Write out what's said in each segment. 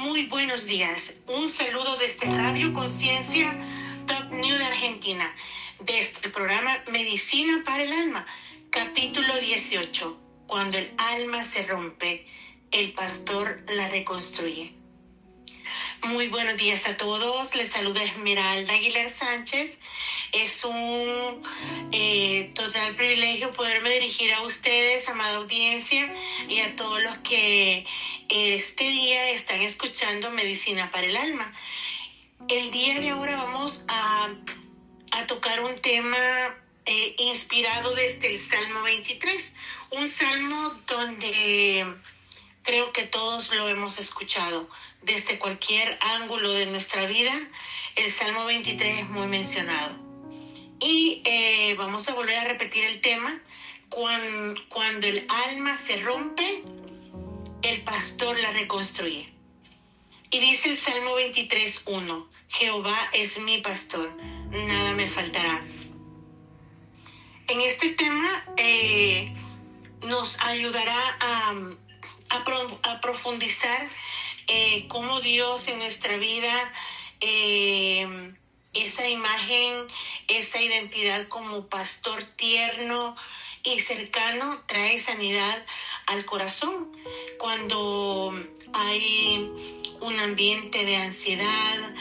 Muy buenos días. Un saludo desde Radio Conciencia Top New de Argentina, desde el programa Medicina para el Alma, capítulo 18. Cuando el alma se rompe, el pastor la reconstruye. Muy buenos días a todos. Les saluda Esmeralda Aguilar Sánchez. Es un total privilegio poderme dirigir a ustedes, amada audiencia, y a todos los que este día están escuchando Medicina para el Alma. El día de ahora vamos a tocar un tema inspirado desde el Salmo 23, un salmo donde creo que todos lo hemos escuchado. Desde cualquier ángulo de nuestra vida, el Salmo 23 es muy mencionado. Y vamos a volver a repetir el tema. Cuando el alma se rompe, el pastor la reconstruye. Y dice el Salmo 23:1, Jehová es mi pastor, nada me faltará. En este tema nos ayudará a profundizar cómo Dios en nuestra vida, esa imagen, esa identidad como pastor tierno y cercano trae sanidad al corazón. Cuando hay un ambiente de ansiedad,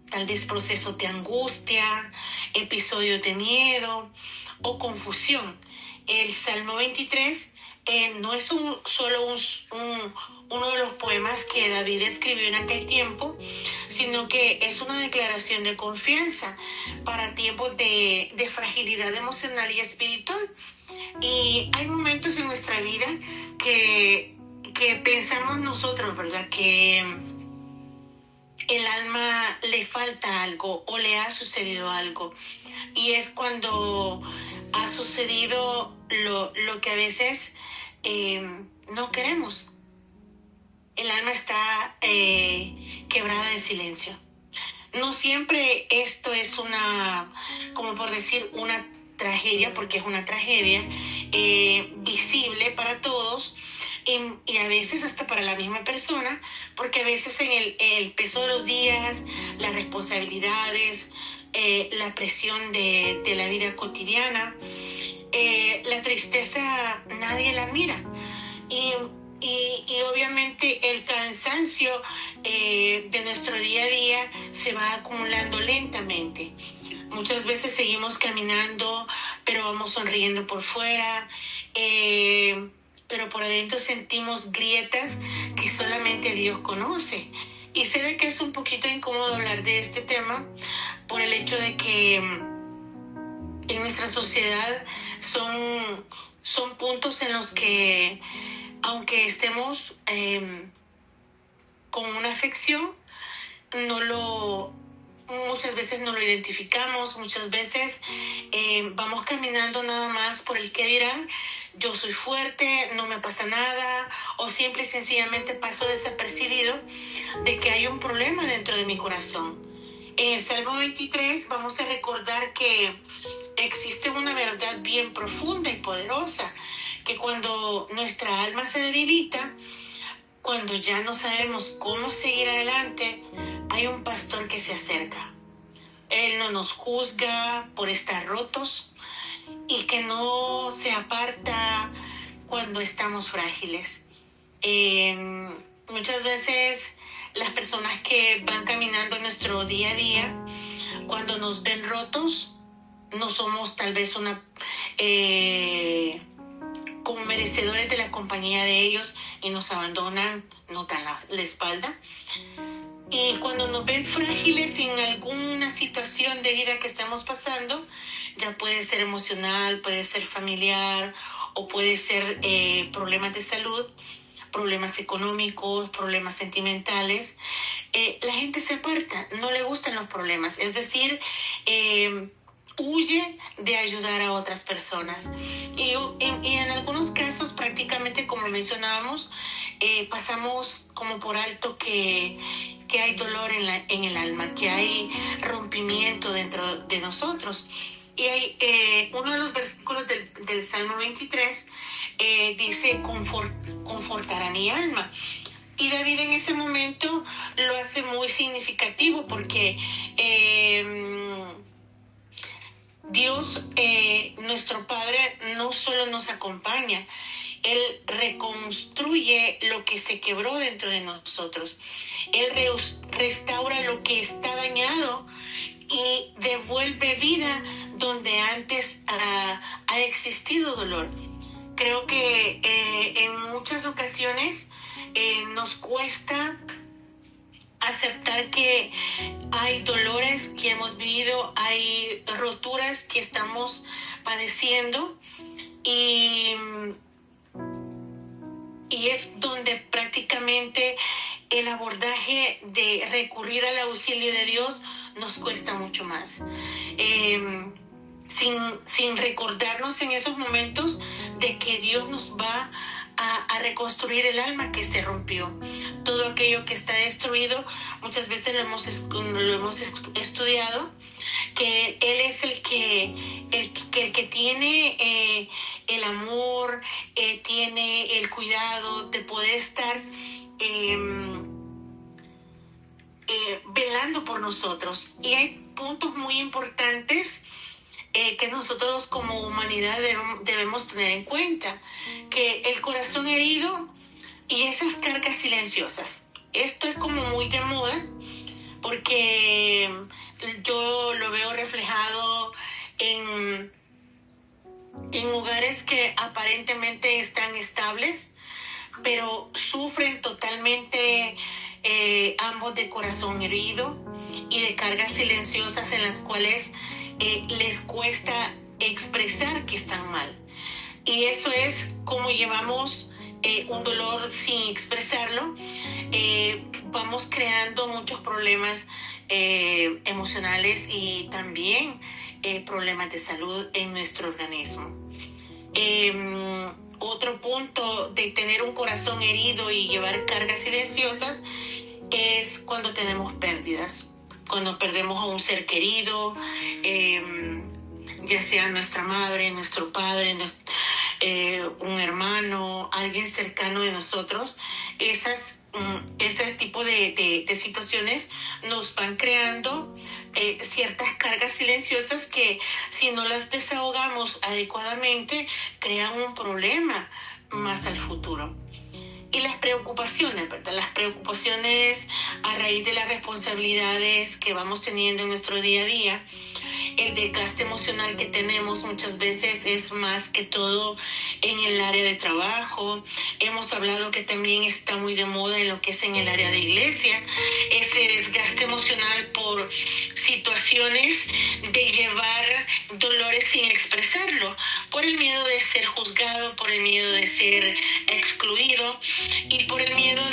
tal vez procesos de angustia, episodios de miedo o confusión. El Salmo 23 no es solo uno de los poemas que David escribió en aquel tiempo, sino que es una declaración de confianza para tiempos de fragilidad emocional y espiritual. Y hay momentos en nuestra vida que pensamos nosotros, ¿verdad?, que el alma le falta algo o le ha sucedido algo. Y es cuando ha sucedido lo que a veces no queremos. El alma está quebrada en silencio. No siempre esto es como por decir, una tragedia, porque es una tragedia visible para todos y a veces hasta para la misma persona, porque a veces en el peso de los días, las responsabilidades, la presión de la vida cotidiana, la tristeza nadie la mira. Y obviamente el cansancio de nuestro día a día se va acumulando lentamente. Muchas veces seguimos caminando, pero vamos sonriendo por fuera, pero por adentro sentimos grietas que solamente Dios conoce. Y sé de que es un poquito incómodo hablar de este tema por el hecho de que en nuestra sociedad son puntos en los que, aunque estemos con una afección, muchas veces no lo identificamos, muchas veces vamos caminando nada más por el que dirán. Yo soy fuerte, no me pasa nada, o simple y sencillamente paso desapercibido de que hay un problema dentro de mi corazón. En el Salmo 23 vamos a recordar que existe una verdad bien profunda y poderosa, que cuando nuestra alma se debilita, cuando ya no sabemos cómo seguir adelante, hay un pastor que se acerca. Él no nos juzga por estar rotos y que no se aparta cuando estamos frágiles. Muchas veces las personas que van caminando en nuestro día a día, cuando nos ven rotos, no somos tal vez como merecedores de la compañía de ellos y nos abandonan, nos dan la espalda. Y cuando nos ven frágiles en alguna situación de vida que estamos pasando, ya puede ser emocional, puede ser familiar o puede ser problemas de salud, problemas económicos, problemas sentimentales, la gente se aparta, no le gustan los problemas, es decir, huye de ayudar a otras personas. Y en algunos casos, prácticamente como mencionábamos, pasamos como por alto que hay dolor en el alma, que hay rompimiento dentro de nosotros. Y hay uno de los versículos del Salmo 23 dice, confortará mi alma. Y David en ese momento lo hace muy significativo porque Dios, nuestro Padre, no solo nos acompaña, Él reconstruye lo que se quebró dentro de nosotros. Él restaura lo que está dañado y devuelve vida donde antes ha existido dolor. Creo que en muchas ocasiones nos cuesta aceptar que hay dolores que hemos vivido, hay roturas que estamos padeciendo y es donde prácticamente el abordaje de recurrir al auxilio de Dios nos cuesta mucho más. Sin recordarnos en esos momentos de que Dios nos va a reconstruir el alma que se rompió. Todo aquello que está destruido, muchas veces lo hemos estudiado, que Él es el que tiene el amor, tiene el cuidado de poder estar velando por nosotros. Y hay puntos muy importantes que nosotros como humanidad debemos tener en cuenta, que el corazón herido y esas cargas silenciosas. Esto es como muy de moda porque yo lo veo reflejado en lugares que aparentemente están estables, pero sufren totalmente ambos de corazón herido y de cargas silenciosas en las cuales les cuesta expresar que están mal. Y eso es como llevamos un dolor sin expresarlo. Vamos creando muchos problemas emocionales y también problemas de salud en nuestro organismo. Otro punto de tener un corazón herido y llevar cargas silenciosas es cuando tenemos pérdidas. Cuando perdemos a un ser querido, ya sea nuestra madre, nuestro padre, un hermano, alguien cercano de nosotros, ese tipo de situaciones nos van creando ciertas cargas silenciosas que si no las desahogamos adecuadamente crean un problema más al futuro. Y las preocupaciones, ¿verdad? Las preocupaciones a raíz de las responsabilidades que vamos teniendo en nuestro día a día, el desgaste emocional que tenemos muchas veces es más que todo en el área de trabajo. Hemos hablado que también está muy de moda en lo que es en el área de iglesia, ese desgaste emocional por situaciones de llevar dolores sin expresarlo, por el miedo de ser juzgado, por el miedo de ser excluido y por el miedo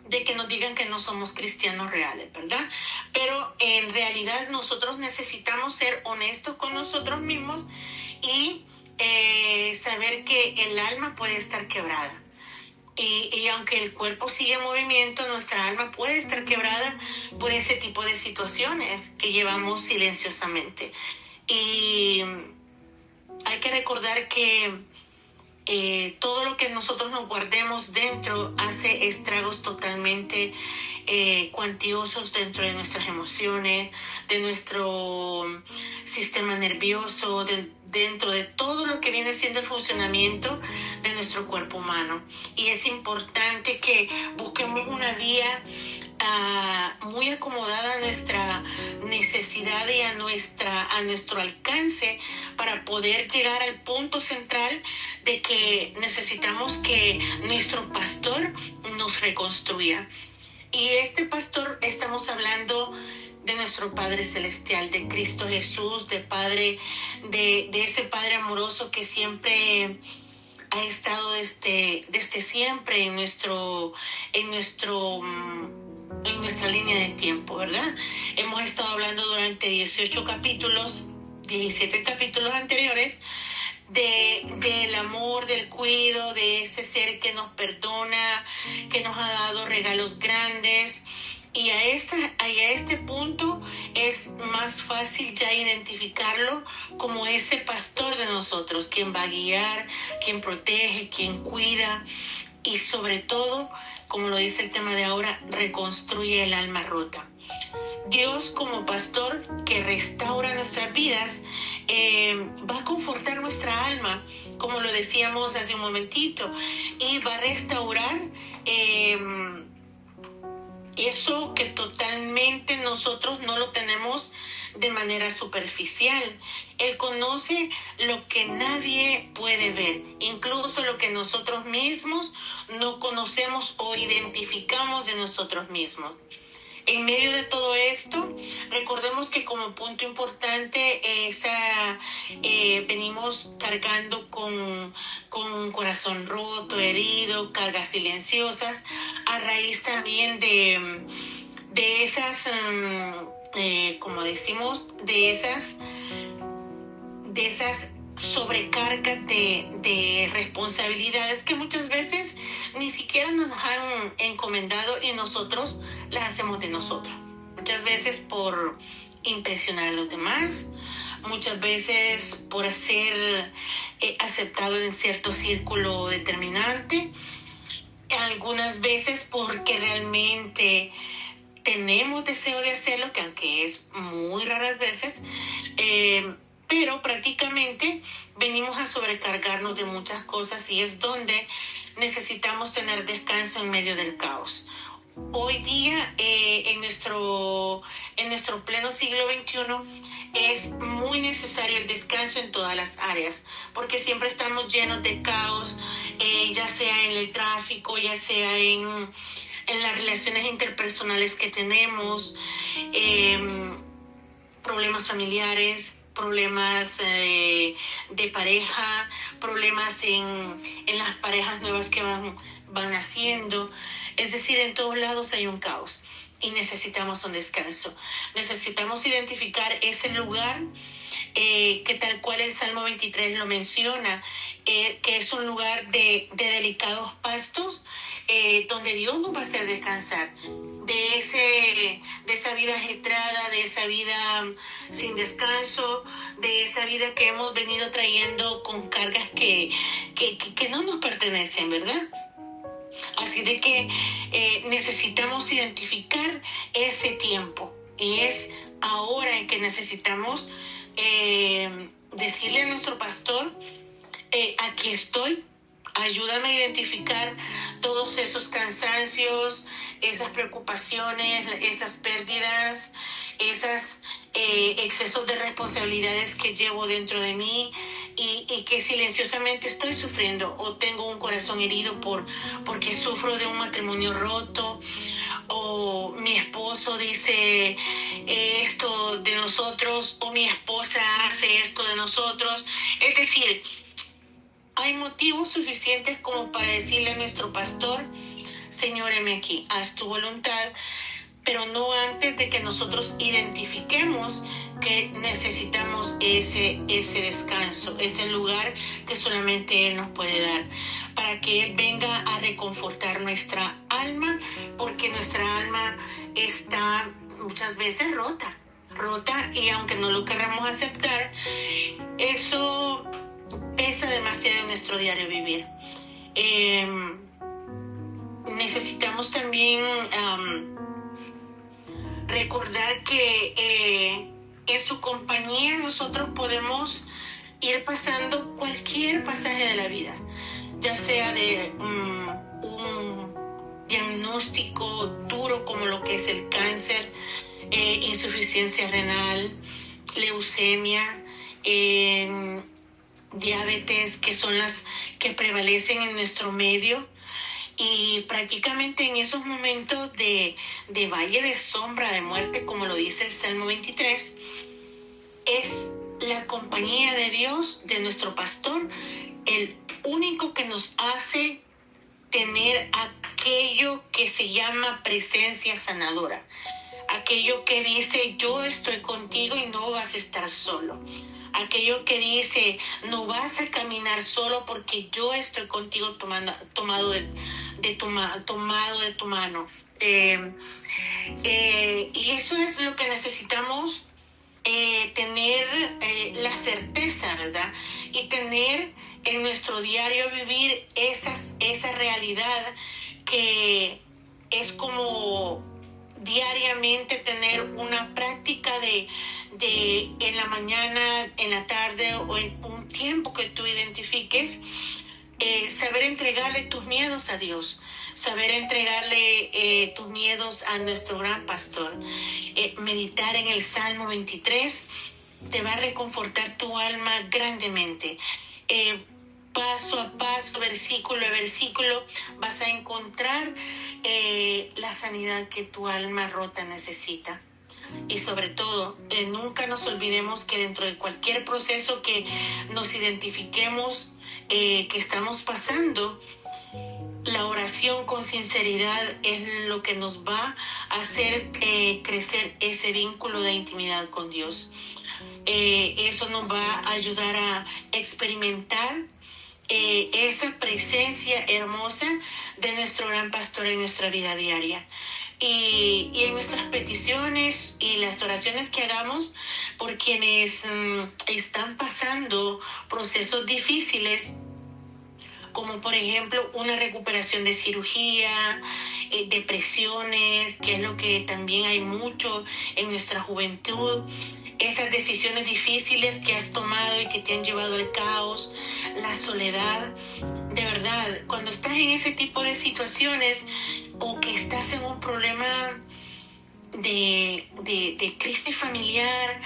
de que nos digan que no somos cristianos reales, ¿verdad? Pero en realidad nosotros necesitamos ser honestos con nosotros mismos y saber que el alma puede estar quebrada. Y aunque el cuerpo sigue en movimiento, nuestra alma puede estar quebrada por ese tipo de situaciones que llevamos silenciosamente. Y hay que recordar que todo lo que nosotros nos guardemos dentro hace estragos totalmente cuantiosos dentro de nuestras emociones, de nuestro sistema nervioso, dentro de todo lo que viene siendo el funcionamiento de nuestro cuerpo humano. Y es importante que busquemos una vía muy acomodada a nuestra necesidad y a nuestro alcance para poder llegar al punto central de que necesitamos que nuestro pastor nos reconstruya. Y este pastor, estamos hablando de nuestro Padre Celestial, de Cristo Jesús, de ese Padre amoroso que siempre ha estado desde siempre en nuestra línea de tiempo, ¿verdad? Hemos estado hablando durante 17 capítulos anteriores del amor, del cuidado, de ese ser que nos perdona, que nos ha dado regalos grandes. Y a este punto es más fácil ya identificarlo como ese pastor de nosotros, quien va a guiar, quien protege, quien cuida. y sobre todo, como lo dice el tema de ahora, reconstruye el alma rota. Dios como pastor que restaura nuestras vidas, va a confortar nuestra alma, como lo decíamos hace un momentito, y va a restaurar eso que totalmente nosotros no lo tenemos de manera superficial. Él conoce lo que nadie puede ver, incluso lo que nosotros mismos no conocemos o identificamos de nosotros mismos. En medio de todo esto, recordemos que como punto importante venimos cargando con un corazón roto, herido, cargas silenciosas, a raíz también de esas, como decimos, de esas sobrecargas de responsabilidades que muchas veces ni siquiera nos han encomendado y nosotros las hacemos de nosotros. Muchas veces por impresionar a los demás, muchas veces por ser aceptado en cierto círculo determinante, algunas veces porque realmente tenemos deseo de hacerlo, que aunque es muy raras veces, pero prácticamente venimos a sobrecargarnos de muchas cosas y es donde necesitamos tener descanso en medio del caos. Hoy día, en nuestro pleno siglo XXI, es muy necesario el descanso en todas las áreas, porque siempre estamos llenos de caos, ya sea en el tráfico, ya sea en las relaciones interpersonales que tenemos, problemas familiares, problemas de pareja, problemas en las parejas nuevas que van haciendo. Es decir, en todos lados hay un caos y necesitamos un descanso. Necesitamos identificar ese lugar que tal cual el Salmo 23 lo menciona, que es un lugar de delicados pastos, donde Dios nos va a hacer descansar de esa vida agitada, de esa vida sin descanso, de esa vida que hemos venido trayendo con cargas que no nos pertenecen, ¿verdad? Así de que necesitamos identificar ese tiempo y es ahora en que necesitamos decirle a nuestro pastor, aquí estoy, ayúdame a identificar todos esos cansancios, esas preocupaciones, esas pérdidas, esos excesos de responsabilidades que llevo dentro de mí y que silenciosamente estoy sufriendo o tengo un corazón herido porque sufro de un matrimonio roto, o mi esposo dice esto de nosotros, o mi esposa hace esto de nosotros. Es decir, hay motivos suficientes como para decirle a nuestro pastor, Señor, heme aquí, haz tu voluntad, pero no antes de que nosotros identifiquemos que necesitamos ese descanso, ese lugar que solamente Él nos puede dar, para que Él venga a reconfortar nuestra alma, porque nuestra alma está muchas veces rota, y aunque no lo queramos aceptar, eso pesa demasiado en nuestro diario vivir. Necesitamos también recordar que en su compañía nosotros podemos ir pasando cualquier pasaje de la vida, ya sea de un diagnóstico duro como lo que es el cáncer, insuficiencia renal, leucemia, diabetes, que son las que prevalecen en nuestro medio. Y prácticamente en esos momentos de valle de sombra de muerte, como lo dice el Salmo 23, es la compañía de Dios, de nuestro pastor, el único que nos hace tener aquello que se llama presencia sanadora. Aquello que dice, yo estoy contigo y no vas a estar solo. Aquello que dice, no vas a caminar solo porque yo estoy contigo tomado de tu mano. Y eso es lo que necesitamos tener la certeza, ¿verdad? Y tener en nuestro diario vivir esa realidad que es como diariamente tener una práctica de en la mañana, en la tarde o en un tiempo que tú identifiques, saber entregarle tus miedos a Dios, saber entregarle tus miedos a nuestro gran pastor. Meditar en el Salmo 23 te va a reconfortar tu alma grandemente. Paso a paso, versículo a versículo, vas a encontrar la sanidad que tu alma rota necesita. Y sobre todo, nunca nos olvidemos que dentro de cualquier proceso que nos identifiquemos que estamos pasando, la oración con sinceridad es lo que nos va a hacer crecer ese vínculo de intimidad con Dios. Eso nos va a ayudar a experimentar esa presencia hermosa de nuestro gran pastor en nuestra vida diaria. Y en nuestras peticiones y las oraciones que hagamos por quienes están pasando procesos difíciles, como por ejemplo una recuperación de cirugía, depresiones, que es lo que también hay mucho en nuestra juventud, esas decisiones difíciles que has tomado y que te han llevado al caos, la soledad. De verdad, cuando estás en ese tipo de situaciones o que estás en un problema de crisis familiar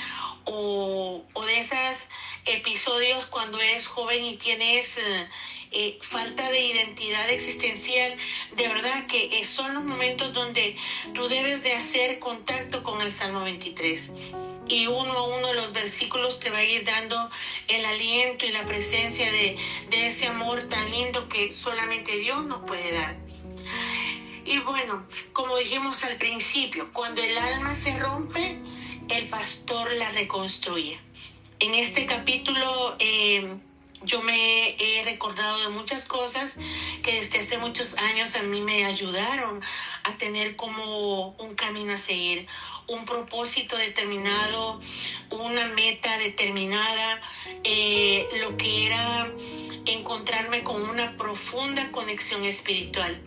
o de esos episodios cuando eres joven y tienes falta de identidad existencial, de verdad que son los momentos donde tú debes de hacer contacto con el Salmo 23. Y uno a uno de los versículos te va a ir dando el aliento y la presencia de ese amor tan lindo que solamente Dios nos puede dar. Y bueno, como dijimos al principio, cuando el alma se rompe, el pastor la reconstruye. En este capítulo yo me he recordado de muchas cosas que desde hace muchos años a mí me ayudaron a tener como un camino a seguir, un propósito determinado, una meta determinada, lo que era encontrarme con una profunda conexión espiritual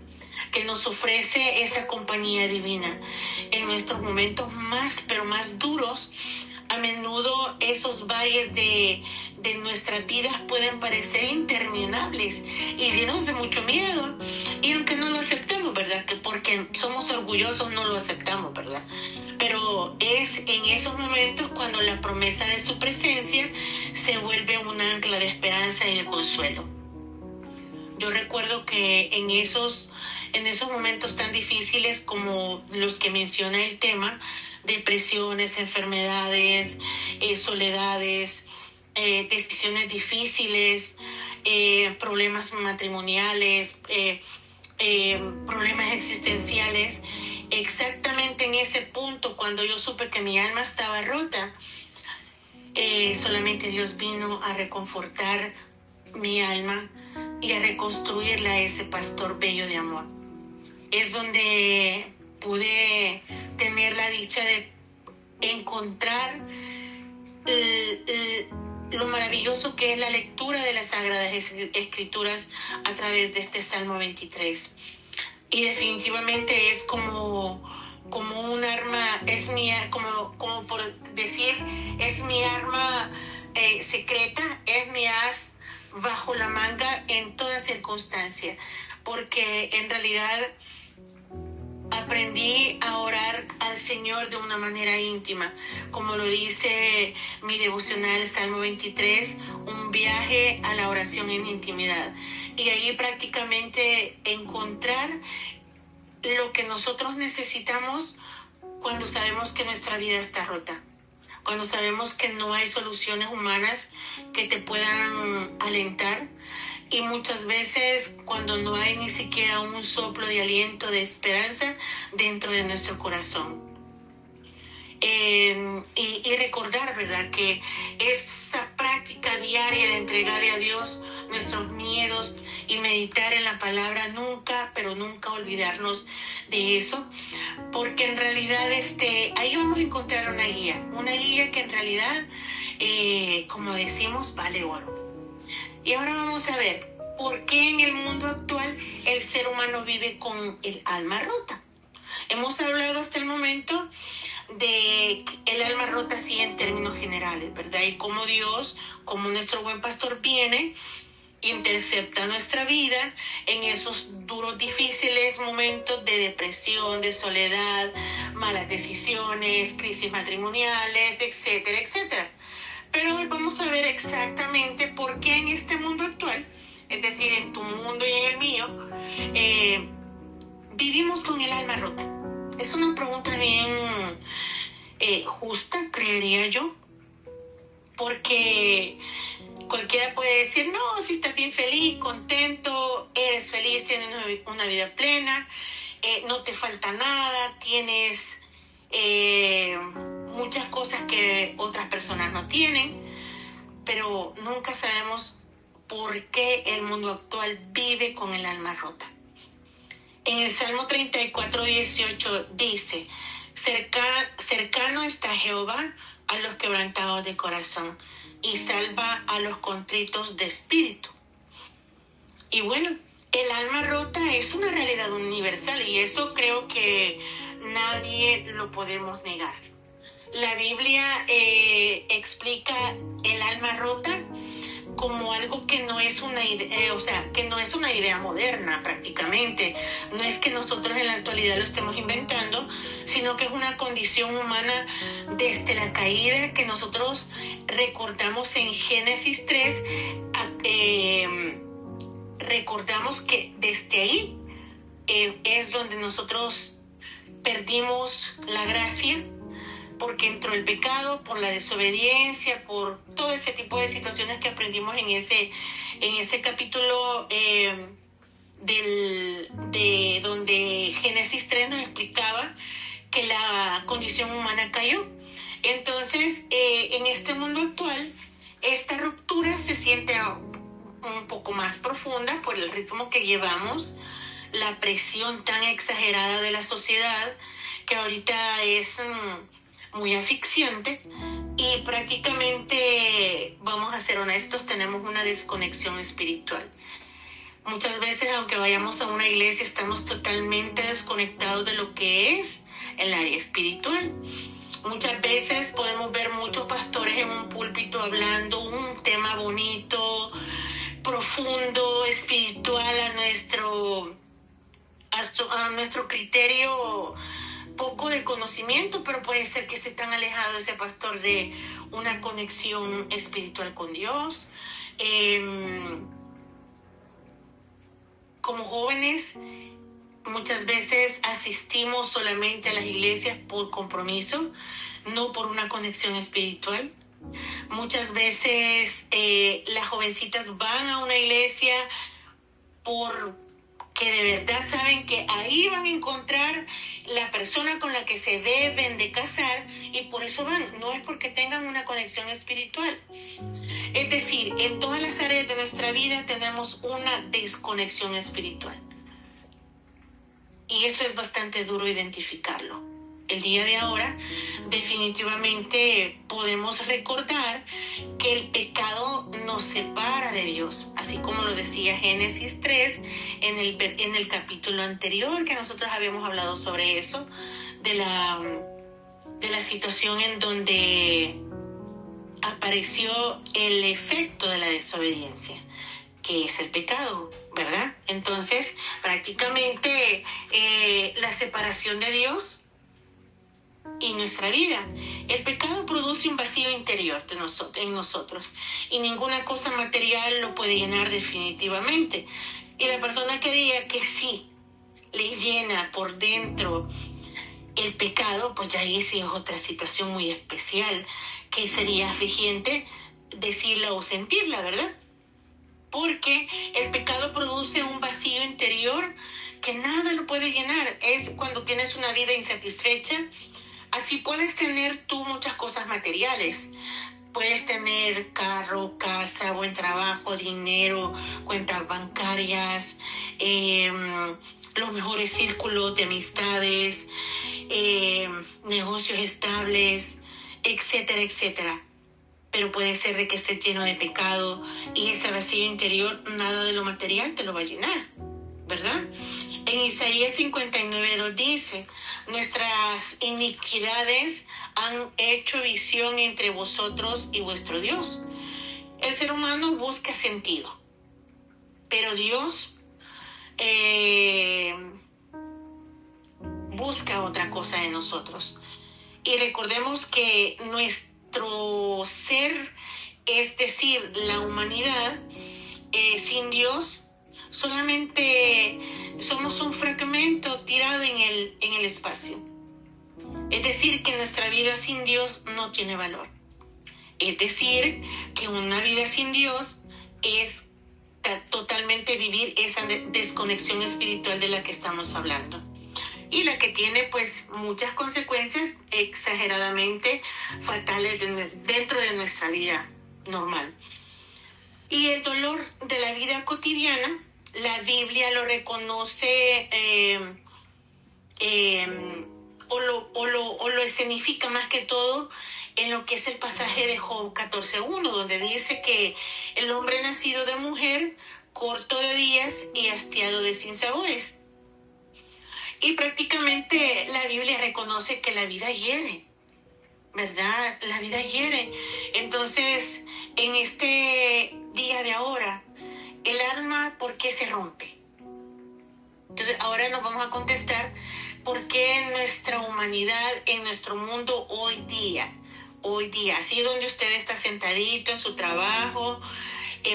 que nos ofrece esa compañía divina en nuestros momentos más, pero más duros. A menudo esos valles de nuestras vidas pueden parecer interminables y llenos de mucho miedo. Y aunque no lo aceptemos, ¿verdad? Que porque somos orgullosos no lo aceptamos, ¿verdad? Pero es en esos momentos cuando la promesa de su presencia se vuelve un ancla de esperanza y de consuelo. Yo recuerdo que en esos momentos tan difíciles como los que menciona el tema, depresiones, enfermedades, soledades, decisiones difíciles, problemas matrimoniales, problemas existenciales, exactamente en ese punto cuando yo supe que mi alma estaba rota, solamente Dios vino a reconfortar mi alma y a reconstruirla a ese pastor bello de amor. Es donde pude tener la dicha de encontrar lo maravilloso que es la lectura de las Sagradas Escrituras a través de este Salmo 23. Y definitivamente es como un arma, es como por decir, es mi arma secreta, es mi as bajo la manga en toda circunstancia, porque en realidad aprendí a orar al Señor de una manera íntima, como lo dice mi devocional Salmo 23, un viaje a la oración en intimidad. Y ahí prácticamente encontrar lo que nosotros necesitamos cuando sabemos que nuestra vida está rota, cuando sabemos que no hay soluciones humanas que te puedan alentar. Y muchas veces cuando no hay ni siquiera un soplo de aliento, de esperanza dentro de nuestro corazón. Y recordar, ¿verdad?, que esa práctica diaria de entregarle a Dios nuestros miedos y meditar en la palabra nunca, pero nunca olvidarnos de eso, porque en realidad ahí vamos a encontrar una guía que en realidad, como decimos, vale oro. Y ahora vamos a ver por qué en el mundo actual el ser humano vive con el alma rota. Hemos hablado hasta el momento de el alma rota así en términos generales, ¿verdad? Y cómo Dios, como nuestro buen pastor, viene, intercepta nuestra vida en esos duros, difíciles momentos de depresión, de soledad, malas decisiones, crisis matrimoniales, etcétera, etcétera. Pero hoy vamos a ver exactamente por qué en este mundo actual, es decir, en tu mundo y en el mío, vivimos con el alma rota. Es una pregunta bien justa, creería yo, porque cualquiera puede decir, no, si estás bien feliz, contento, eres feliz, tienes una vida plena, no te falta nada, tienes muchas cosas que otras personas no tienen, pero nunca sabemos por qué el mundo actual vive con el alma rota. En el Salmo 34:18 dice, cercano está Jehová a los quebrantados de corazón y salva a los contritos de espíritu. Y bueno, el alma rota es una realidad universal y eso creo que nadie lo podemos negar. La Biblia explica el alma rota como algo que no es una idea, que no es una idea moderna prácticamente. No es que nosotros en la actualidad lo estemos inventando, sino que es una condición humana desde la caída que nosotros recordamos en Génesis 3. Recordamos que desde ahí es donde nosotros perdimos la gracia, porque entró el pecado, por la desobediencia, por todo ese tipo de situaciones que aprendimos en ese capítulo de donde Génesis 3 nos explicaba que la condición humana cayó. Entonces, en este mundo actual, esta ruptura se siente un poco más profunda por el ritmo que llevamos, la presión tan exagerada de la sociedad, que ahorita es muy asfixiante, y prácticamente, vamos a ser honestos, tenemos una desconexión espiritual. Muchas veces, aunque vayamos a una iglesia, estamos totalmente desconectados de lo que es el área espiritual. Muchas veces podemos ver muchos pastores en un púlpito hablando un tema bonito, profundo, espiritual, a nuestro criterio, poco de conocimiento, pero puede ser que esté tan alejado ese pastor de una conexión espiritual con Dios. Como jóvenes, muchas veces asistimos solamente a las iglesias por compromiso, no por una conexión espiritual. Muchas veces las jovencitas van a una iglesia porque de verdad saben que ahí van a encontrar la persona con la que se deben de casar, y por eso van, no es porque tengan una conexión espiritual. Es decir, en todas las áreas de nuestra vida tenemos una desconexión espiritual. Y eso es bastante duro identificarlo. El día de ahora, definitivamente podemos recordar que el pecado nos separa de Dios, así como lo decía Génesis 3 en el capítulo anterior, que nosotros habíamos hablado sobre eso, de la situación en donde apareció el efecto de la desobediencia, que es el pecado, ¿verdad? Entonces, prácticamente la separación de Dios y nuestra vida. El pecado produce un vacío interior en nosotros, y ninguna cosa material lo puede llenar definitivamente. Y la persona que diga que sí le llena por dentro el pecado, pues ya ahí sí es otra situación muy especial, que sería afligente decirla o sentirla, ¿verdad? Porque el pecado produce un vacío interior que nada lo puede llenar. Es cuando tienes una vida insatisfecha. Así puedes tener tú muchas cosas materiales, Puedes tener carro, casa, buen trabajo, dinero, cuentas bancarias, los mejores círculos de amistades, negocios estables, etcétera, etcétera. Pero puede ser de que estés lleno de pecado y ese vacío interior, nada de lo material te lo va a llenar, ¿verdad? En Isaías 59:2 dice: nuestras iniquidades han hecho división entre vosotros y vuestro Dios. El ser humano busca sentido, pero Dios busca otra cosa de nosotros. Y recordemos que nuestro ser, es decir, la humanidad, sin Dios, solamente somos un fragmento tirado en el espacio. Es decir, que nuestra vida sin Dios no tiene valor. Es decir, que una vida sin Dios es totalmente vivir esa desconexión espiritual de la que estamos hablando. Y la que tiene pues muchas consecuencias exageradamente fatales dentro de nuestra vida normal. Y el dolor de la vida cotidiana, la Biblia lo reconoce o lo escenifica más que todo en lo que es el pasaje de Job 14:1, donde dice que el hombre nacido de mujer, corto de días y hastiado de sinsabores. Y prácticamente la Biblia reconoce que la vida hiere, ¿verdad? La vida hiere. Entonces, en este día de ahora, el alma, ¿por qué se rompe? Entonces, ahora nos vamos a contestar por qué en nuestra humanidad, en nuestro mundo hoy día, así donde usted está sentadito en su trabajo,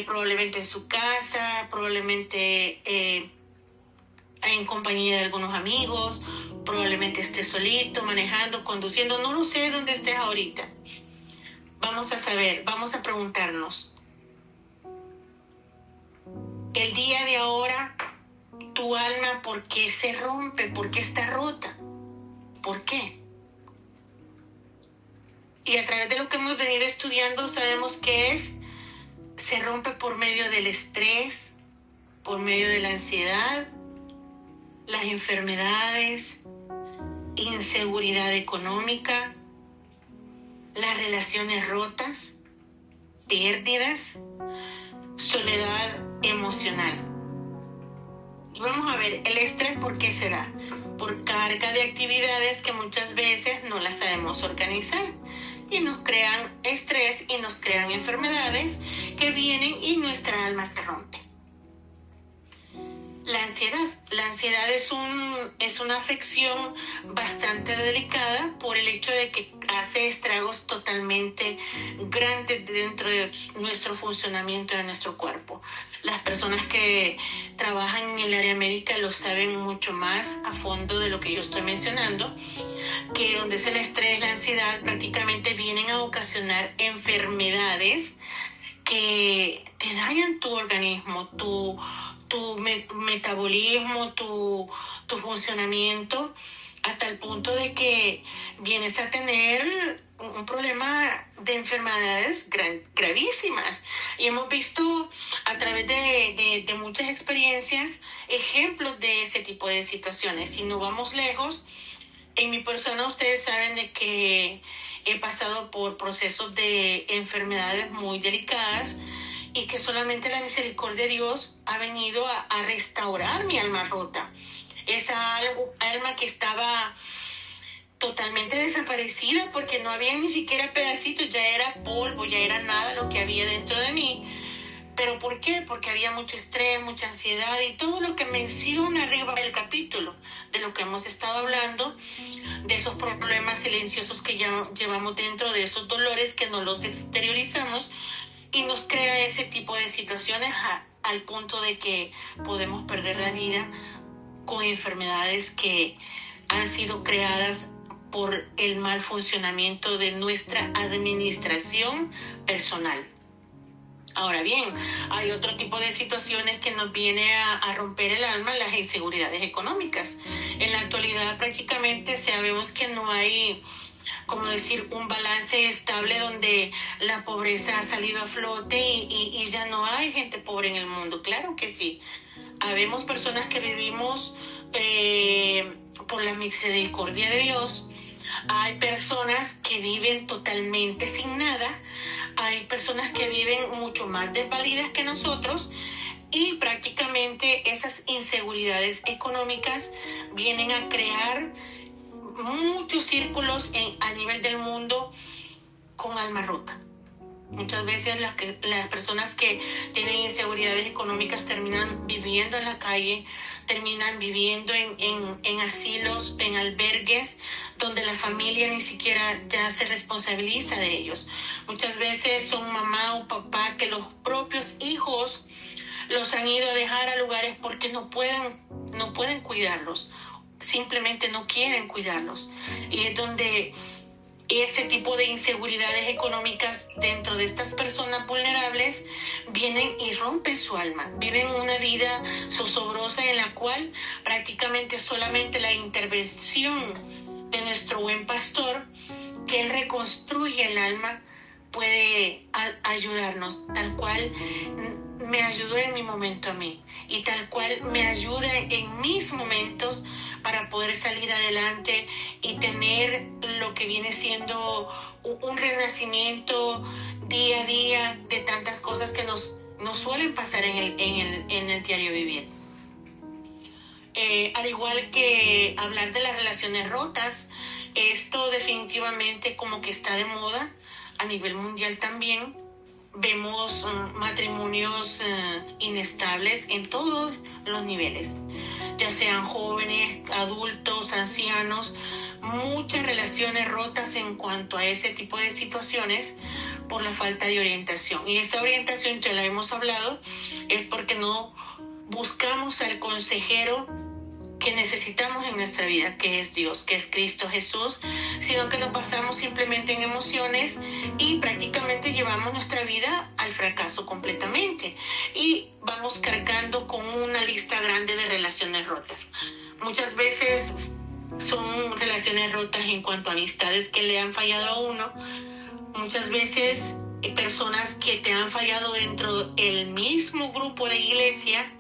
probablemente en su casa, probablemente en compañía de algunos amigos, probablemente esté solito, manejando, conduciendo, no lo sé dónde estés ahorita. Vamos a saber, vamos a preguntarnos. El día de ahora, tu alma, ¿por qué se rompe? ¿Por qué está rota? ¿Por qué? Y a través de lo que hemos venido estudiando, sabemos que se rompe por medio del estrés, por medio de la ansiedad, las enfermedades, inseguridad económica, las relaciones rotas, pérdidas, soledad emocional. Y vamos a ver, el estrés, ¿por qué se da? Por carga de actividades que muchas veces no las sabemos organizar y nos crean estrés y nos crean enfermedades que vienen y nuestra alma se rompe. La ansiedad es una afección bastante delicada por el hecho de que hace estragos totalmente grandes dentro de nuestro funcionamiento de nuestro cuerpo. Las personas que trabajan en el área médica lo saben mucho más a fondo de lo que yo estoy mencionando, que donde es el estrés, la ansiedad, prácticamente vienen a ocasionar enfermedades que te dañan tu organismo, tu metabolismo, tu funcionamiento, a tal punto de que vienes a tener un problema de enfermedades gravísimas. Y hemos visto a través de muchas experiencias ejemplos de ese tipo de situaciones. Si no vamos lejos, en mi persona ustedes saben de que he pasado por procesos de enfermedades muy delicadas y que solamente la misericordia de Dios ha venido a restaurar mi alma rota. Esa alma que estaba totalmente desaparecida porque no había ni siquiera pedacitos, ya era polvo, ya era nada lo que había dentro de mí. ¿Pero por qué? Porque había mucho estrés, mucha ansiedad y todo lo que menciona arriba del capítulo, de lo que hemos estado hablando, de esos problemas silenciosos que ya llevamos dentro, de esos dolores que no los exteriorizamos y nos crea ese tipo de situaciones al punto de que podemos perder la vida con enfermedades que han sido creadas por el mal funcionamiento de nuestra administración personal. Ahora bien, hay otro tipo de situaciones que nos viene a romper el alma, las inseguridades económicas. En la actualidad prácticamente sabemos que no hay como decir, un balance estable donde la pobreza ha salido a flote y ya no hay gente pobre en el mundo. Claro que sí. Habemos personas que vivimos por la misericordia de Dios. Hay personas que viven totalmente sin nada. Hay personas que viven mucho más desvalidas que nosotros. Y prácticamente esas inseguridades económicas vienen a crear muchos círculos a nivel del mundo con alma rota. Muchas veces las personas que tienen inseguridades económicas terminan viviendo en la calle, terminan viviendo en asilos, en albergues, donde la familia ni siquiera ya se responsabiliza de ellos. Muchas veces son mamá o papá que los propios hijos los han ido a dejar a lugares porque no pueden cuidarlos, simplemente no quieren cuidarlos. Y es donde ese tipo de inseguridades económicas dentro de estas personas vulnerables vienen y rompen su alma. Viven una vida zozobrosa en la cual prácticamente solamente la intervención de nuestro buen pastor, que Él reconstruye el alma, puede ayudarnos, tal cual me ayudó en mi momento a mí y tal cual me ayuda en mis momentos para poder salir adelante y tener lo que viene siendo un renacimiento día a día de tantas cosas que nos suelen pasar en el diario vivir. Al igual que hablar de las relaciones rotas, esto definitivamente como que está de moda a nivel mundial también. Vemos matrimonios inestables en todos los niveles, ya sean jóvenes, adultos, ancianos, muchas relaciones rotas en cuanto a ese tipo de situaciones por la falta de orientación. Y esa orientación, ya la hemos hablado, es porque no buscamos al consejero que necesitamos en nuestra vida, que es Dios, que es Cristo Jesús, sino que nos basamos simplemente en emociones y prácticamente llevamos nuestra vida al fracaso completamente y vamos cargando con una lista grande de relaciones rotas. Muchas veces son relaciones rotas en cuanto a amistades que le han fallado a uno, muchas veces personas que te han fallado dentro del mismo grupo de iglesia,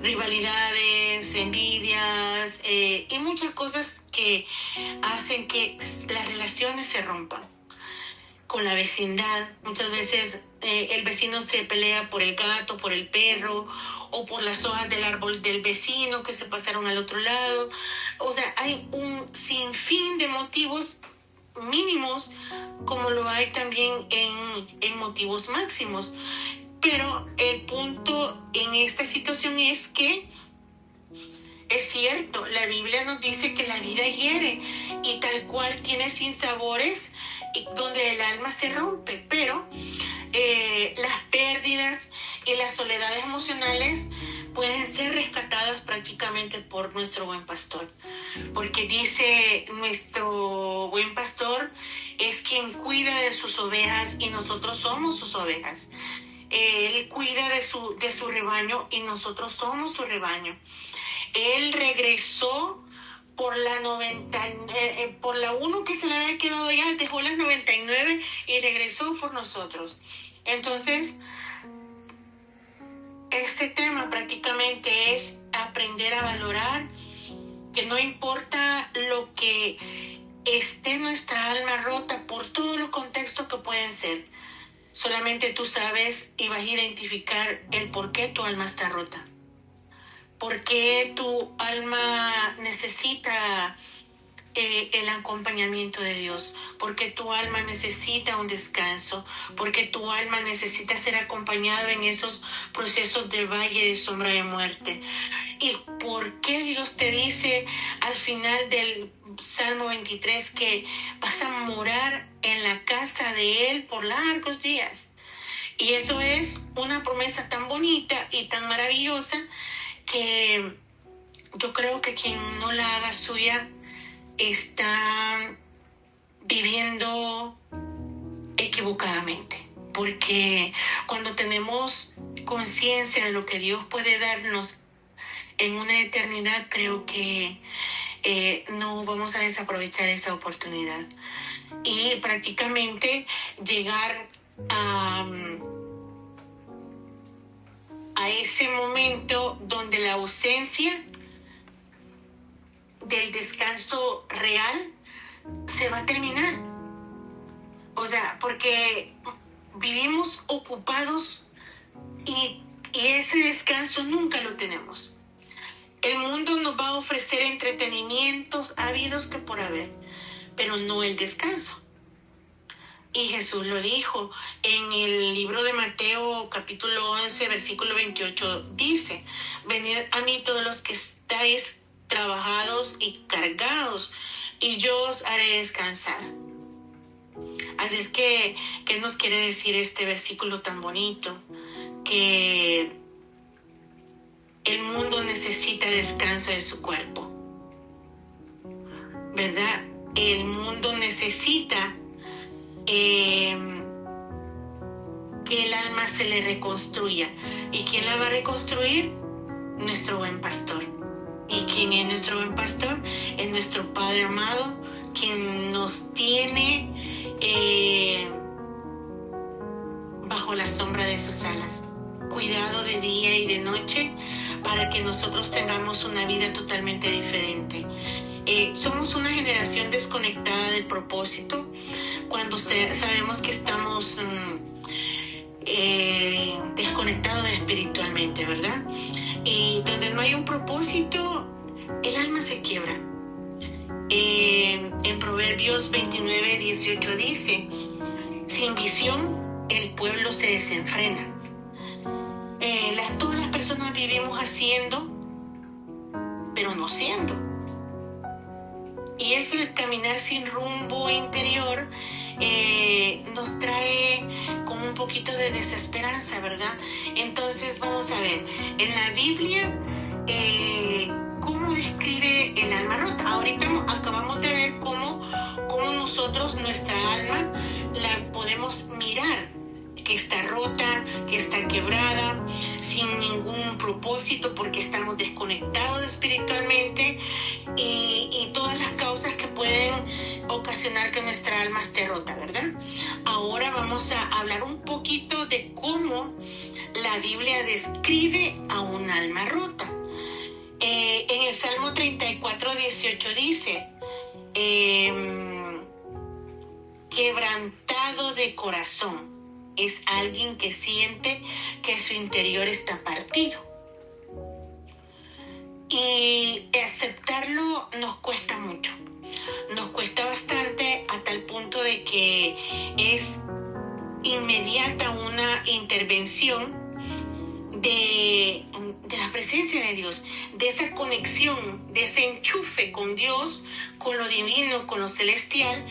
rivalidades, envidias y muchas cosas que hacen que las relaciones se rompan. Con la vecindad, muchas veces el vecino se pelea por el gato, por el perro o por las hojas del árbol del vecino que se pasaron al otro lado. O sea, hay un sinfín de motivos mínimos como lo hay también en motivos máximos. Pero el punto en esta situación es que es cierto, la Biblia nos dice que la vida hiere y tal cual tiene sinsabores y donde el alma se rompe, pero las pérdidas y las soledades emocionales pueden ser rescatadas prácticamente por nuestro buen pastor, porque dice nuestro buen pastor es quien cuida de sus ovejas y nosotros somos sus ovejas. Él cuida de su rebaño y nosotros somos su rebaño. Él regresó por la 1 que se le había quedado allá, dejó las 99 y regresó por nosotros. Entonces, este tema prácticamente es aprender a valorar que no importa lo que esté en nuestra alma rota por todos los contextos que pueden ser. Solamente tú sabes y vas a identificar el por qué tu alma está rota. Por qué tu alma necesita el acompañamiento de Dios. Por qué tu alma necesita un descanso. Por qué tu alma necesita ser acompañado en esos procesos de valle de sombra de muerte. Y por qué Dios te dice al final del Salmo 23 que vas a morar en la casa de Él por largos días. Y eso es una promesa tan bonita y tan maravillosa que yo creo que quien no la haga suya está viviendo equivocadamente. Porque cuando tenemos conciencia de lo que Dios puede darnos en una eternidad, creo que no vamos a desaprovechar esa oportunidad. Y prácticamente llegar a ese momento donde la ausencia del descanso real se va a terminar. O sea, porque vivimos ocupados y ese descanso nunca lo tenemos. El mundo nos va a ofrecer entretenimientos habidos que por haber, pero no el descanso. Y Jesús lo dijo en el libro de Mateo capítulo 11 versículo 28, dice: venid a mí todos los que estáis trabajados y cargados, y yo os haré descansar. Así es que, ¿qué nos quiere decir este versículo tan bonito? Que el mundo necesita descanso de su cuerpo, ¿verdad? El mundo necesita que el alma se le reconstruya. ¿Y quién la va a reconstruir? Nuestro buen pastor. ¿Y quién es nuestro buen pastor? Es nuestro Padre amado, quien nos tiene bajo la sombra de sus alas, cuidado de día y de noche, para que nosotros tengamos una vida totalmente diferente. Somos una generación desconectada del propósito cuando sabemos que estamos desconectados espiritualmente, ¿verdad? Y donde no hay un propósito, el alma se quiebra. En Proverbios 29, 18 dice: sin visión el pueblo se desenfrena. Todas las personas vivimos haciendo, pero no siendo. Y eso de caminar sin rumbo interior nos trae como un poquito de desesperanza, ¿verdad? Entonces vamos a ver, en la Biblia, ¿cómo describe el alma rota? Ahorita acabamos de ver cómo nosotros, nuestra alma, la podemos mirar, que está rota, que está quebrada, sin ningún propósito, porque estamos desconectados espiritualmente, y todas las causas que pueden ocasionar que nuestra alma esté rota, ¿verdad? Ahora vamos a hablar un poquito de cómo la Biblia describe a un alma rota. En el Salmo 34, 18 dice: quebrantado de corazón es alguien que siente que su interior está partido. Y aceptarlo nos cuesta mucho. Nos cuesta bastante, a tal punto de que es inmediata una intervención de la presencia de Dios, de esa conexión, de ese enchufe con Dios, con lo divino, con lo celestial,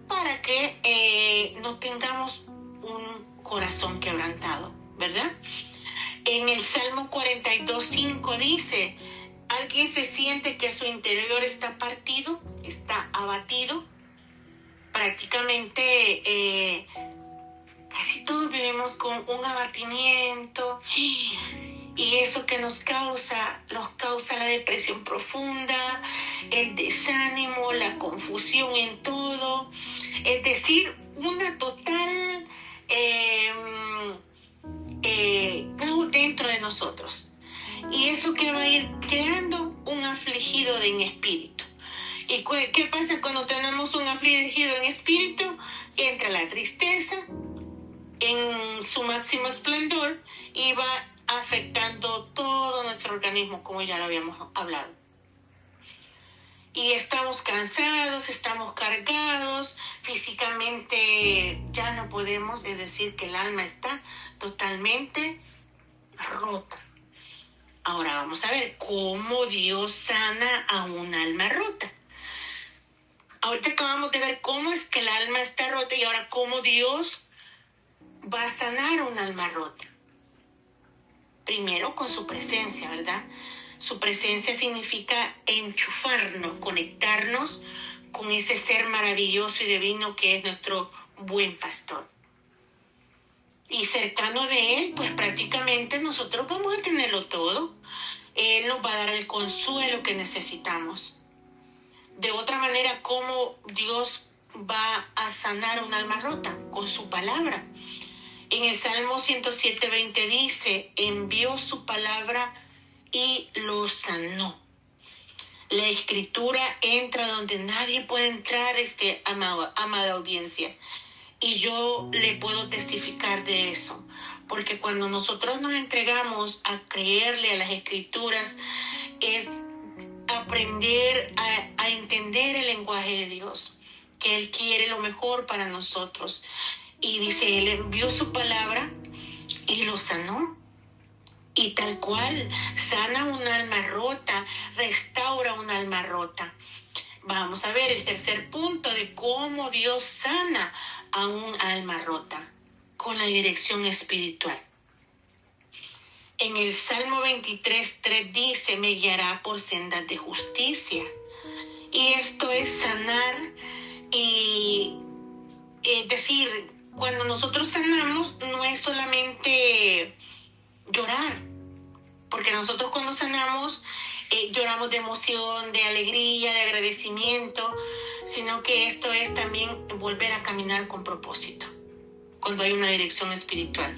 para que no tengamos un corazón quebrantado, ¿verdad? En el Salmo 42, 5 dice: alguien se siente que su interior está partido, está abatido. Prácticamente casi todos vivimos con un abatimiento, y eso que nos causa la depresión profunda, el desánimo, la confusión en todo, es decir, una total caos dentro de nosotros. Y eso que va a ir creando un afligido en espíritu. ¿Y qué pasa cuando tenemos un afligido en espíritu? Entra la tristeza en su máximo esplendor y va afectando todo nuestro organismo, como ya lo habíamos hablado. Y estamos cansados, estamos cargados, físicamente ya no podemos, es decir, que el alma está totalmente rota. Ahora vamos a ver cómo Dios sana a un alma rota. Ahorita acabamos de ver cómo es que el alma está rota, y ahora cómo Dios va a sanar un alma rota. Primero con su presencia, ¿verdad? Su presencia significa enchufarnos, conectarnos con ese ser maravilloso y divino que es nuestro buen pastor. Y cercano de Él, pues prácticamente nosotros vamos a tenerlo todo. Él nos va a dar el consuelo que necesitamos. manera como Dios va a sanar un alma rota con su palabra. En el Salmo 107:20 dice, envió su palabra y lo sanó. La escritura entra donde nadie puede entrar, amada audiencia. Y yo le puedo testificar de eso. Porque cuando nosotros nos entregamos a creerle a las escrituras, es aprender a entender el lenguaje de Dios, que Él quiere lo mejor para nosotros. Y dice, Él envió su palabra y lo sanó. Y tal cual, sana un alma rota, restaura un alma rota. Vamos a ver el tercer punto de cómo Dios sana a un alma rota, con la dirección espiritual. En el Salmo 23:3 dice, me guiará por sendas de justicia. Y esto es sanar y es decir, cuando nosotros sanamos no es solamente llorar, porque nosotros cuando sanamos lloramos de emoción, de alegría, de agradecimiento, sino que esto es también volver a caminar con propósito, cuando hay una dirección espiritual,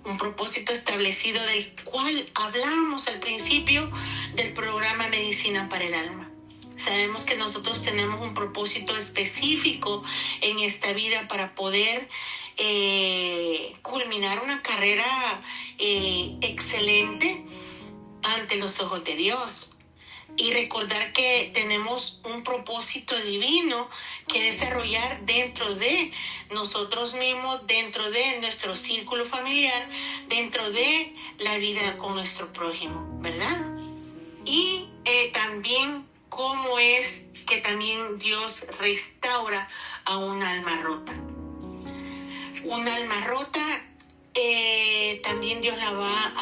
un propósito establecido del cual hablábamos al principio del programa Medicina para el Alma. Sabemos que nosotros tenemos un propósito específico en esta vida para poder culminar una carrera excelente ante los ojos de Dios. Y recordar que tenemos un propósito divino que desarrollar dentro de nosotros mismos, dentro de nuestro círculo familiar, dentro de la vida con nuestro prójimo, ¿verdad? Y también cómo es que también Dios restaura a un alma rota. Un alma rota también Dios la va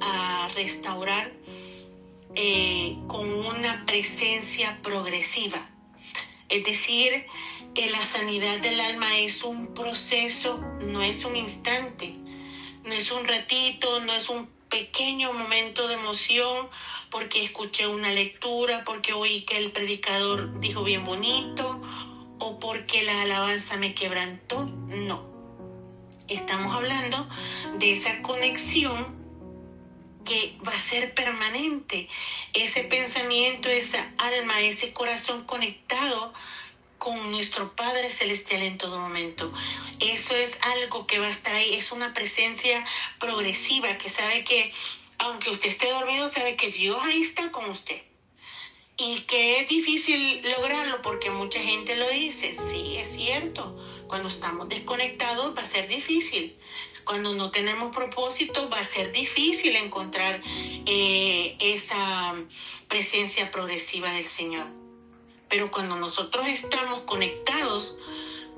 a restaurar con una presencia progresiva. Es decir, la sanidad del alma es un proceso, no es un instante, no es un ratito, no es un pequeño momento de emoción porque escuché una lectura, porque oí que el predicador dijo bien bonito o porque la alabanza me quebrantó. No. Estamos hablando de esa conexión que va a ser permanente, ese pensamiento, esa alma, ese corazón conectado con nuestro Padre Celestial en todo momento. Eso es algo que va a estar ahí, es una presencia progresiva que sabe que, aunque usted esté dormido, sabe que Dios ahí está con usted. Y que es difícil lograrlo porque mucha gente lo dice, sí, es cierto. Cuando estamos desconectados va a ser difícil. Cuando no tenemos propósito va a ser difícil encontrar esa presencia progresiva del Señor. Pero cuando nosotros estamos conectados,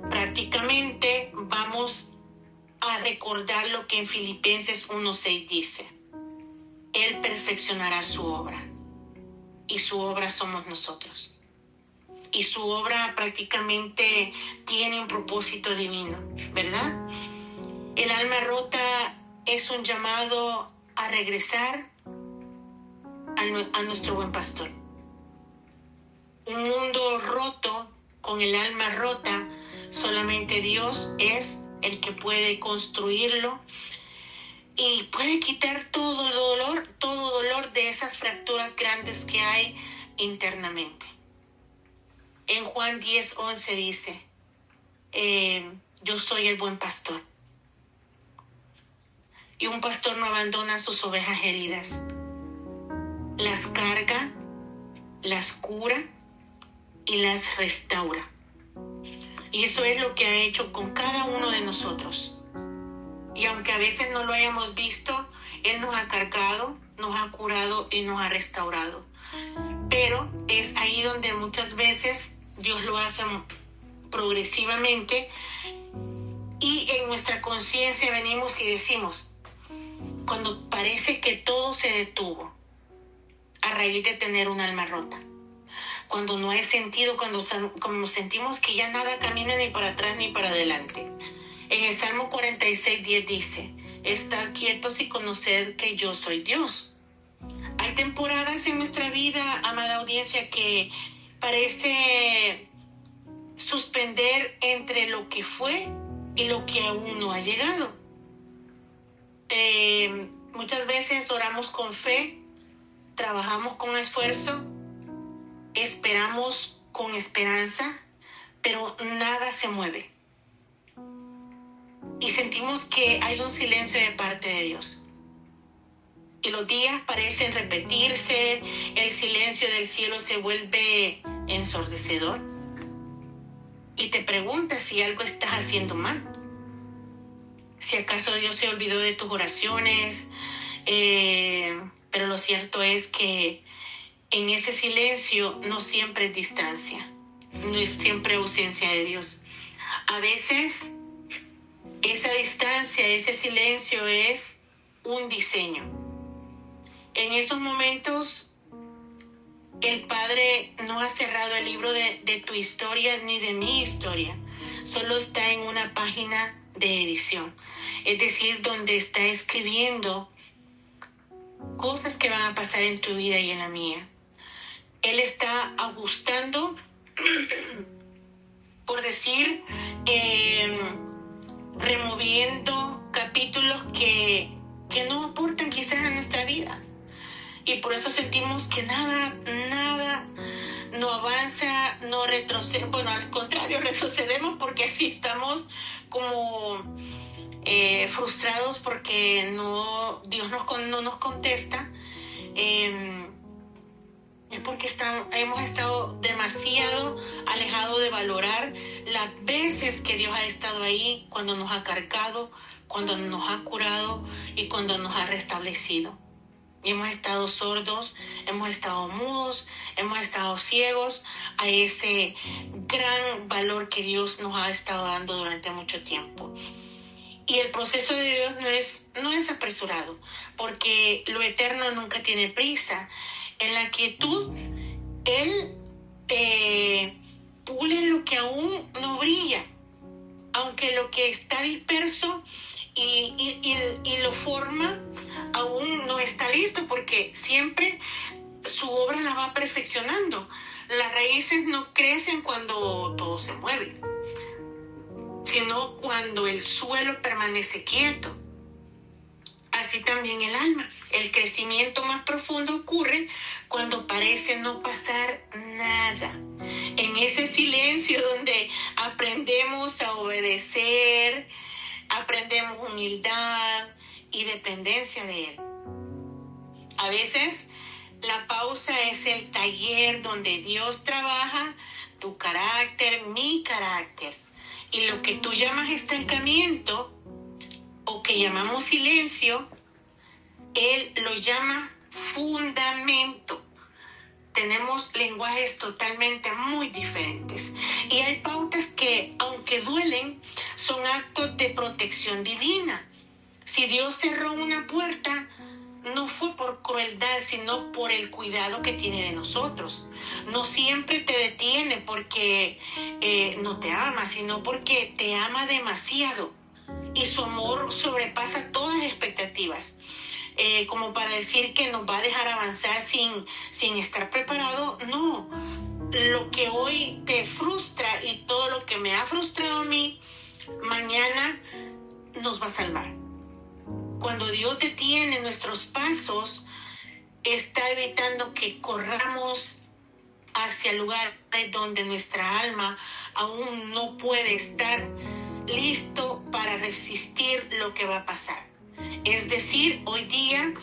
prácticamente vamos a recordar lo que en Filipenses 1:6 dice. Él perfeccionará su obra. Y su obra somos nosotros. Y su obra prácticamente tiene un propósito divino, ¿verdad? El alma rota es un llamado a regresar a nuestro buen pastor. Un mundo roto, con el alma rota, solamente Dios es el que puede construirlo y puede quitar todo dolor de esas fracturas grandes que hay internamente. En Juan 10:11 dice, yo soy el buen pastor. Y un pastor no abandona sus ovejas heridas. Las carga, las cura y las restaura. Y eso es lo que ha hecho con cada uno de nosotros. Y aunque a veces no lo hayamos visto, Él nos ha cargado, nos ha curado y nos ha restaurado. Pero es ahí donde muchas veces Dios lo hace progresivamente y en nuestra conciencia venimos y decimos, cuando parece que todo se detuvo a raíz de tener un alma rota, cuando no hay sentido, cuando sentimos que ya nada camina ni para atrás ni para adelante. En el Salmo 46:10 dice, estad quietos y conoced que yo soy Dios. Hay temporadas en nuestra vida, amada audiencia, que parece suspender entre lo que fue y lo que aún no ha llegado. Muchas veces oramos con fe, trabajamos con esfuerzo, esperamos con esperanza, pero nada se mueve. Y sentimos que hay un silencio de parte de Dios. Y los días parecen repetirse, el silencio del cielo se vuelve ensordecedor. Y te preguntas si algo estás haciendo mal. Si acaso Dios se olvidó de tus oraciones. Pero lo cierto es que en ese silencio no siempre es distancia, no es siempre ausencia de Dios. A veces esa distancia, ese silencio es un diseño. En esos momentos el Padre no ha cerrado el libro de tu historia ni de mi historia. Solo está en una página de edición. Es decir, donde está escribiendo cosas que van a pasar en tu vida y en la mía. Él está ajustando, por decir, removiendo capítulos que no aportan quizás a nuestra vida. Y por eso sentimos que nada no avanza, no retrocede. Bueno, al contrario, retrocedemos porque así estamos como frustrados porque Dios no nos contesta. Es porque hemos estado demasiado alejados de valorar las veces que Dios ha estado ahí, cuando nos ha cargado, cuando nos ha curado y cuando nos ha restablecido. Y hemos estado sordos, hemos estado mudos, hemos estado ciegos a ese gran valor que Dios nos ha estado dando durante mucho tiempo. Y el proceso de Dios no es apresurado, porque lo eterno nunca tiene prisa. En la quietud, Él pule lo que aún no brilla, aunque lo que está disperso y lo forma aún no está listo, porque siempre su obra la va perfeccionando. Las raíces no crecen cuando todo se mueve, sino cuando el suelo permanece quieto. Así también el alma. El crecimiento más profundo ocurre cuando parece no pasar nada. En ese silencio donde aprendemos a obedecer, aprendemos humildad y dependencia de Él. A veces la pausa es el taller donde Dios trabaja tu carácter, mi carácter. Y lo que tú llamas estancamiento o que llamamos silencio, Él lo llama fundamento. Tenemos lenguajes totalmente muy diferentes. Y hay pautas que, aunque duelen, son actos de protección divina. Si Dios cerró una puerta, no fue por crueldad, sino por el cuidado que tiene de nosotros. No siempre te detiene porque no te ama, sino porque te ama demasiado. Y su amor sobrepasa todas las expectativas. Como para decir que nos va a dejar avanzar sin estar preparado. No. Lo que hoy te frustra y todo lo que me ha frustrado a mí, mañana nos va a salvar. Cuando Dios detiene nuestros pasos, está evitando que corramos hacia lugares donde nuestra alma aún no puede estar listo para resistir lo que va a pasar. Es decir, hoy día,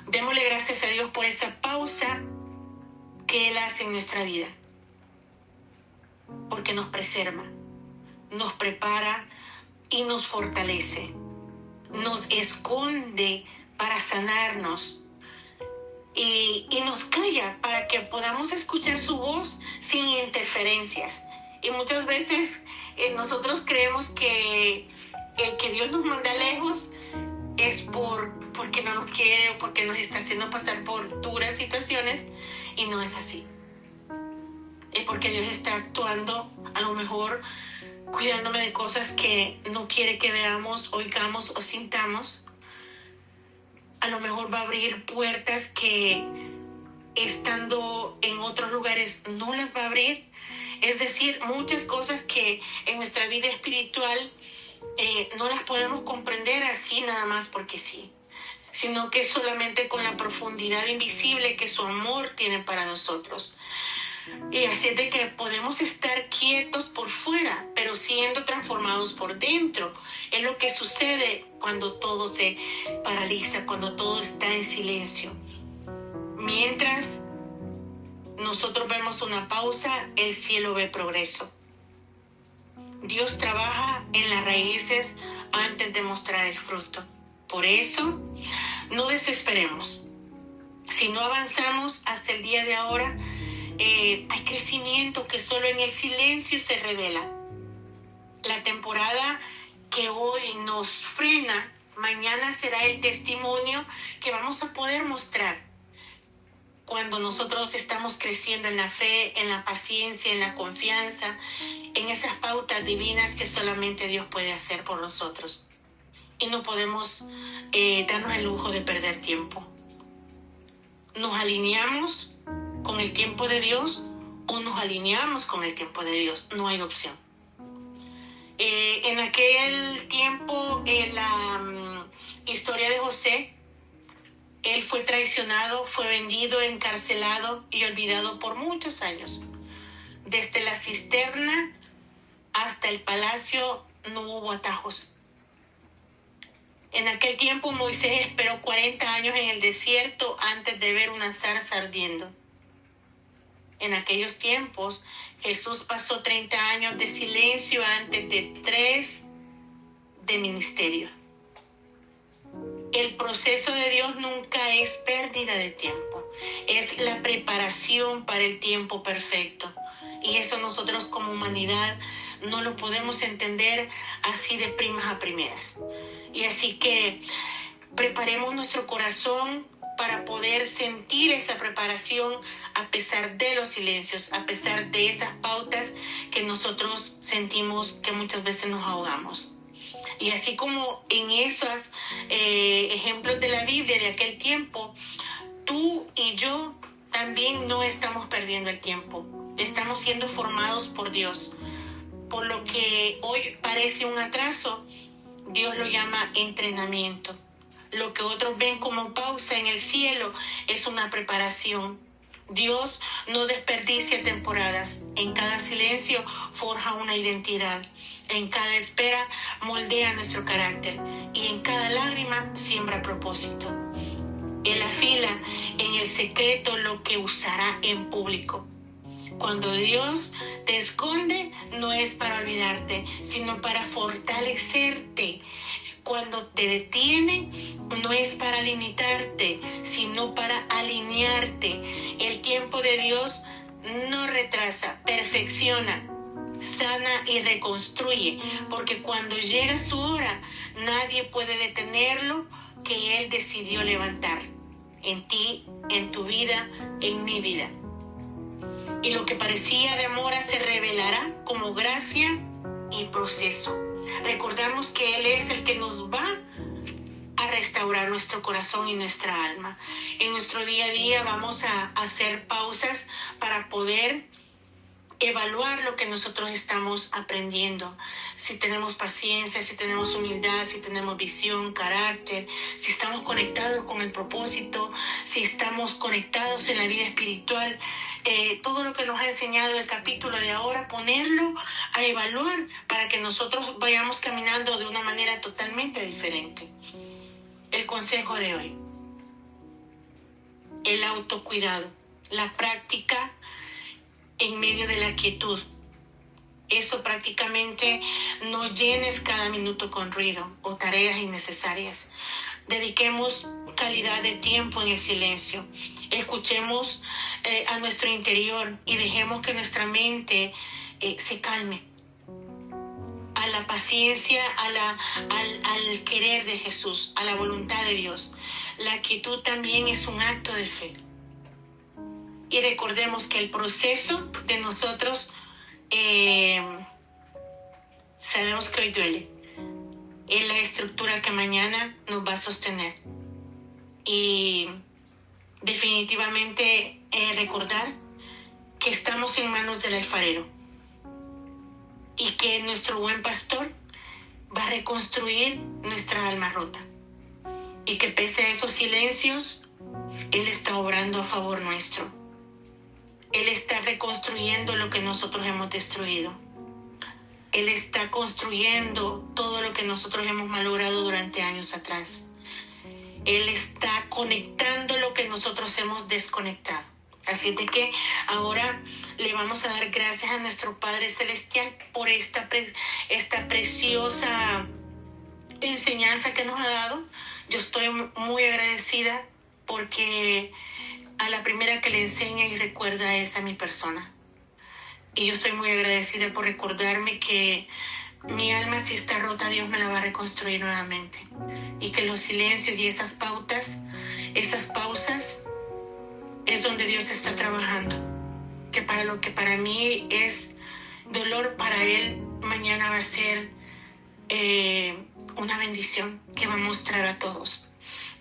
démosle gracias a Dios por esa pausa que Él hace en nuestra vida. Porque nos preserva, nos prepara y nos fortalece. Nos esconde para sanarnos y nos calla para que podamos escuchar su voz sin interferencias. Y muchas veces nosotros creemos que el que Dios nos manda lejos es porque no nos quiere o porque nos está haciendo pasar por duras situaciones, y no es así. Es porque Dios está actuando, a lo mejor cuidándome de cosas que no quiere que veamos, oigamos o sintamos. A lo mejor va a abrir puertas que estando en otros lugares no las va a abrir. Es decir, muchas cosas que en nuestra vida espiritual no las podemos comprender así nada más porque sí, sino que solamente con la profundidad invisible que su amor tiene para nosotros. Y así es de que podemos estar quietos por fuera, pero siendo transformados por dentro. Es lo que sucede cuando todo se paraliza, cuando todo está en silencio. Mientras nosotros vemos una pausa, el cielo ve progreso. Dios trabaja en las raíces antes de mostrar el fruto. Por eso, no desesperemos. Si no avanzamos hasta el día de ahora, hay crecimiento que solo en el silencio se revela. La temporada que hoy nos frena, mañana será el testimonio que vamos a poder mostrar. Cuando nosotros estamos creciendo en la fe, en la paciencia, en la confianza, en esas pautas divinas que solamente Dios puede hacer por nosotros. Y no podemos darnos el lujo de perder tiempo. Nos alineamos con el tiempo de Dios o nos alineamos con el tiempo de Dios. No hay opción. En aquel tiempo, en la historia de José, él fue traicionado, fue vendido, encarcelado y olvidado por muchos años. Desde la cisterna hasta el palacio no hubo atajos. En aquel tiempo Moisés esperó 40 años en el desierto antes de ver una zarza ardiendo. En aquellos tiempos Jesús pasó 30 años de silencio antes de 3 de ministerio. El proceso de Dios nunca es pérdida de tiempo, es la preparación para el tiempo perfecto. Y eso nosotros como humanidad no lo podemos entender así de primas a primeras. Y así que preparemos nuestro corazón para poder sentir esa preparación a pesar de los silencios, a pesar de esas pautas que nosotros sentimos que muchas veces nos ahogamos. Y así como en esos ejemplos de la Biblia de aquel tiempo, tú y yo también no estamos perdiendo el tiempo. Estamos siendo formados por Dios. Por lo que hoy parece un atraso, Dios lo llama entrenamiento. Lo que otros ven como pausa en el cielo es una preparación. Dios no desperdicia temporadas. En cada silencio forja una identidad. En cada espera moldea nuestro carácter. Y en cada lágrima siembra propósito. Él afila en el secreto lo que usará en público. Cuando Dios te esconde, no es para olvidarte, sino para fortalecerte. Cuando te detiene, no es para limitarte, sino para alinearte. El tiempo de Dios no retrasa, perfecciona, sana y reconstruye, porque cuando llega su hora, nadie puede detenerlo que Él decidió levantar en ti, en tu vida, en mi vida. Y lo que parecía demora se revelará como gracia y proceso. Recordamos que Él es el que nos va a restaurar nuestro corazón y nuestra alma. En nuestro día a día vamos a hacer pausas para poder evaluar lo que nosotros estamos aprendiendo. Si tenemos paciencia, si tenemos humildad, si tenemos visión, carácter, si estamos conectados con el propósito, si estamos conectados en la vida espiritual. Todo lo que nos ha enseñado el capítulo de ahora, ponerlo a evaluar para que nosotros vayamos caminando de una manera totalmente diferente. El consejo de hoy: el autocuidado, la práctica en medio de la quietud. Eso prácticamente no llenes cada minuto con ruido o tareas innecesarias. Dediquemos calidad de tiempo en el silencio. Escuchemos a nuestro interior y dejemos que nuestra mente se calme. A la paciencia, al querer de Jesús, a la voluntad de Dios. La quietud también es un acto de fe. Y recordemos que el proceso de nosotros, sabemos que hoy duele, es la estructura que mañana nos va a sostener. Y definitivamente recordar que estamos en manos del alfarero y que nuestro buen pastor va a reconstruir nuestra alma rota, y que pese a esos silencios, Él está obrando a favor nuestro. Él está reconstruyendo lo que nosotros hemos destruido. Él está construyendo todo lo que nosotros hemos malogrado durante años atrás. Él está conectando lo que nosotros hemos desconectado. Así de que ahora le vamos a dar gracias a nuestro Padre Celestial por esta preciosa enseñanza que nos ha dado. Yo estoy muy agradecida porque a la primera que le enseña y recuerda es a mi persona. Y yo estoy muy agradecida por recordarme que mi alma, si está rota, Dios me la va a reconstruir nuevamente. Y que los silencios y esas pausas, es donde Dios está trabajando. Que para lo que para mí es dolor, para Él mañana va a ser una bendición que va a mostrar a todos.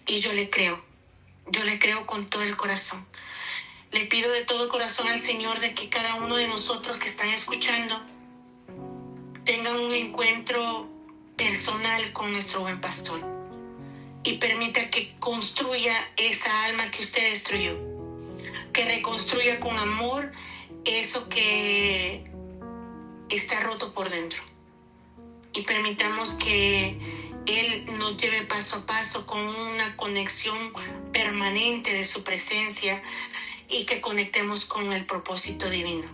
Y yo le creo con todo el corazón. Le pido de todo corazón al Señor de que cada uno de nosotros que están escuchando tengan un encuentro personal con nuestro buen pastor y permita que construya esa alma que usted destruyó, que reconstruya con amor eso que está roto por dentro, y permitamos que Él nos lleve paso a paso con una conexión permanente de su presencia y que conectemos con el propósito divino.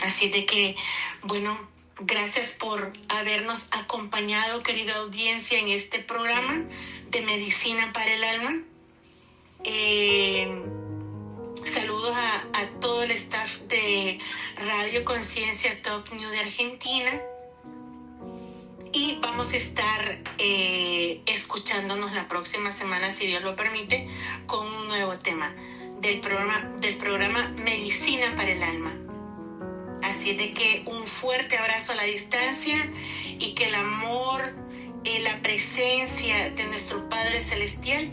Así de que, bueno, gracias por habernos acompañado, querida audiencia, en este programa de Medicina para el Alma. Saludos a todo el staff de Radio Conciencia Top New de Argentina. Y vamos a estar escuchándonos la próxima semana, si Dios lo permite, con un nuevo tema del programa Medicina para el Alma. Así de que un fuerte abrazo a la distancia y que el amor, la presencia de nuestro Padre Celestial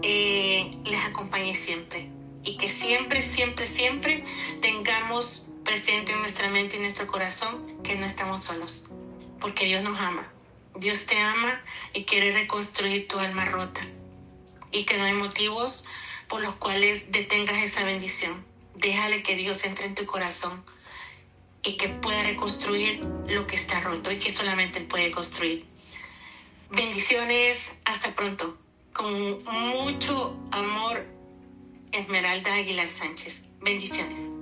les acompañe siempre. Y que siempre, siempre, siempre tengamos presente en nuestra mente y nuestro corazón que no estamos solos. Porque Dios nos ama. Dios te ama y quiere reconstruir tu alma rota. Y que no hay motivos por los cuales detengas esa bendición. Déjale que Dios entre en tu corazón y que pueda reconstruir lo que está roto y que solamente Él puede construir. Bendiciones, hasta pronto. Con mucho amor, Esmeralda Aguilar Sánchez. Bendiciones.